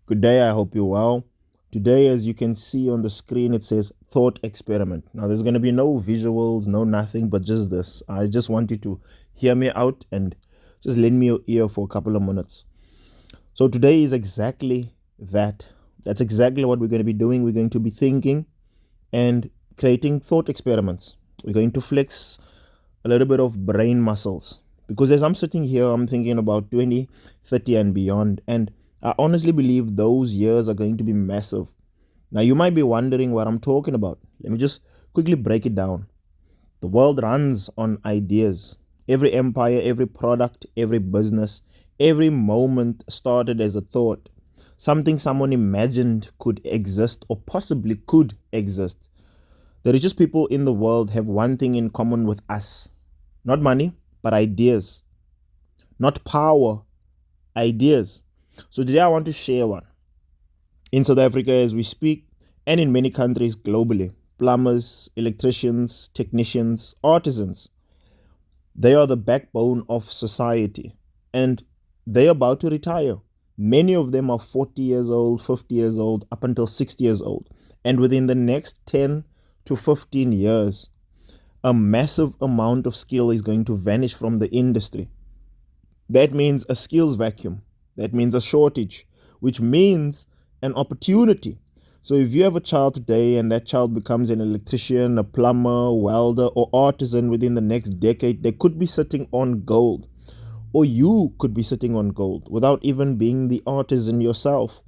Good day, I hope you're well. Today, as you can see on the screen, it says thought experiment. Now, there's going to be no visuals, no nothing, but just this. I just want you to hear me out and just lend me your ear for a couple of minutes. So, today is exactly that. That's exactly what we're going to be doing. We're going to be thinking and creating thought experiments. We're going to flex a little bit of brain muscles because as I'm sitting here, I'm thinking about 2030 and beyond. And I honestly believe those years are going to be massive. Now, you might be wondering what I'm talking about. Let me just quickly break it down. The world runs on ideas. Every empire, every product, every business, every moment started as a thought. Something someone imagined could exist or possibly could exist. The richest people in the world have one thing in common with us: not money, but ideas. Not power, ideas. So today I want to share one. In South Africa, as we speak, and in many countries globally, plumbers, electricians, technicians, artisans, they are the backbone of society. And they're about to retire. Many of them are 40 years old, 50 years old, up until 60 years old. And within the next 10 to 15 years, a massive amount of skill is going to vanish from the industry. That means a skills vacuum. That means a shortage, which means an opportunity. So if you have a child today and that child becomes an electrician, a plumber, welder, or artisan within the next decade, they could be sitting on gold. Or you could be sitting on gold without even being the artisan yourself.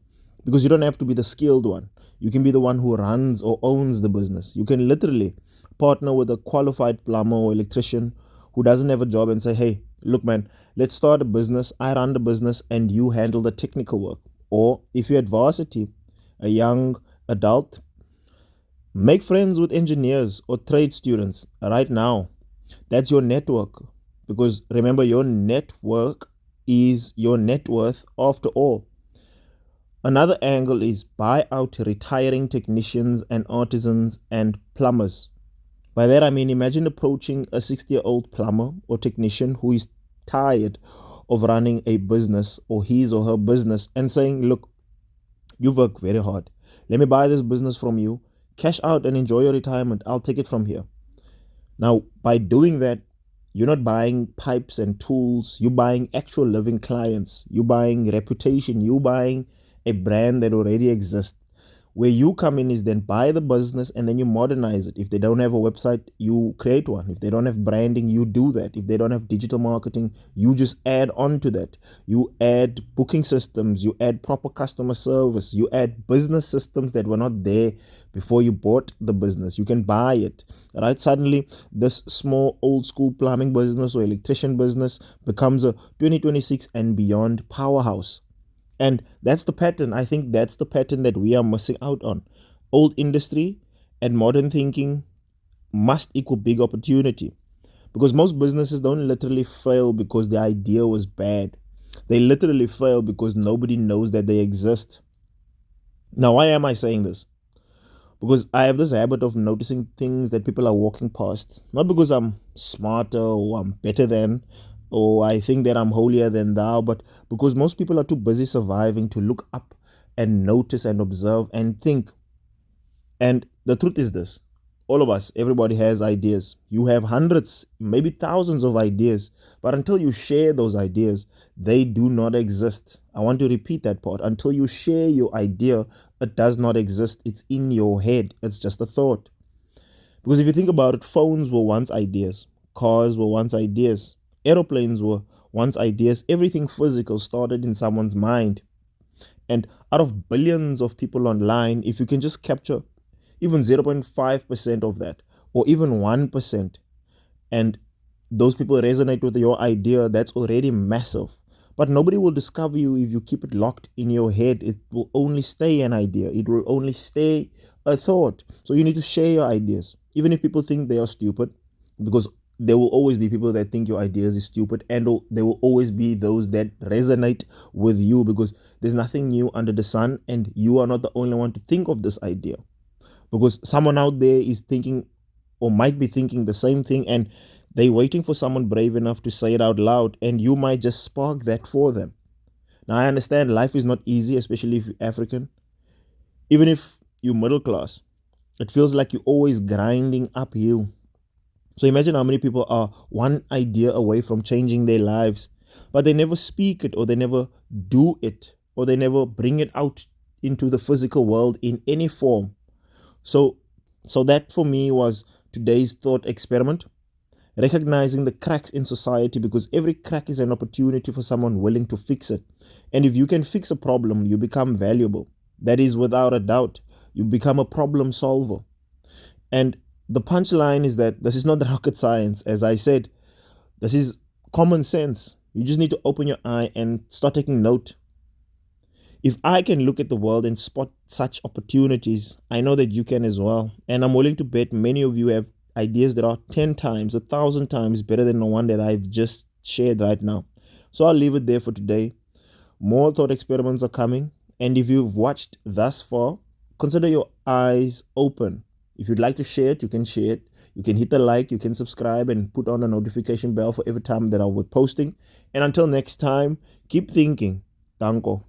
Because you don't have to be the skilled one. You can be the one who runs or owns the business. You can literally partner with a qualified plumber or electrician who doesn't have a job and say, hey, look, man, let's start a business. I run the business and you handle the technical work. Or if you're at varsity, a young adult, make friends with engineers or trade students right now. That's your network. Because remember, your network is your net worth after all. Another angle is buy out retiring technicians and artisans and plumbers. By that I mean, imagine approaching a 60-year-old plumber or technician who is tired of running a business or his or her business and saying, look, you've worked very hard. Let me buy this business from you. Cash out and enjoy your retirement. I'll take it from here. Now, by doing that, you're not buying pipes and tools. You're buying actual living clients. You're buying reputation. You're buying a brand that already exists. Where you come in is then buy the business and then you modernize it. If they don't have a website, you create one. If they don't have branding, you do that. If they don't have digital marketing, you just add on to that. You add booking systems, you add proper customer service, you add business systems that were not there before you bought the business. You can buy it, right? Suddenly, this small old school plumbing business or electrician business becomes a 2026 and beyond powerhouse. And that's the pattern. I think that's the pattern that we are missing out on. Old industry and modern thinking must equal big opportunity, because most businesses don't literally fail because the idea was bad. They literally fail because nobody knows that they exist. Now, why am I saying this? Because I have this habit of noticing things that people are walking past, not because I'm smarter or I'm better than, or I think that I'm holier than thou, but because most people are too busy surviving to look up and notice and observe and think. And the truth is this: all of us, everybody has ideas. You have hundreds, maybe thousands of ideas, but until you share those ideas, they do not exist. I want to repeat that part. Until you share your idea, it does not exist. It's in your head, it's just a thought. Because if you think about it, phones were once ideas, cars were once ideas, aeroplanes were once ideas. Everything physical started in someone's mind. And out of billions of people online, if you can just capture even 0.5% of that, or even 1%, and those people resonate with your idea, that's already massive. But nobody will discover you if you keep it locked in your head. It will only stay an idea, it will only stay a thought. So you need to share your ideas, even if people think they are stupid, because there will always be people that think your ideas is stupid, and there will always be those that resonate with you, because there's nothing new under the sun, and you are not the only one to think of this idea, because someone out there is thinking or might be thinking the same thing, and they waiting for someone brave enough to say it out loud, and you might just spark that for them. Now, I understand life is not easy, especially if you're African. Even if you're middle class, it feels like you're always grinding uphill. So imagine how many people are one idea away from changing their lives, but they never speak it, or they never do it, or they never bring it out into the physical world in any form. So so that for me was today's thought experiment, recognizing the cracks in society, because every crack is an opportunity for someone willing to fix it. And if you can fix a problem, you become valuable. That is without a doubt. You become a problem solver. And the punchline is that this is not rocket science. As I said, this is common sense. You just need to open your eye and start taking note. If I can look at the world and spot such opportunities, I know that you can as well. And I'm willing to bet many of you have ideas that are 10 times, 1,000 times better than the one that I've just shared right now. So I'll leave it there for today. More thought experiments are coming. And if you've watched thus far, consider your eyes open. If you'd like to share it, you can share it. You can hit the like, you can subscribe, and put on a notification bell for every time that I'll be posting. And until next time, keep thinking. Danko.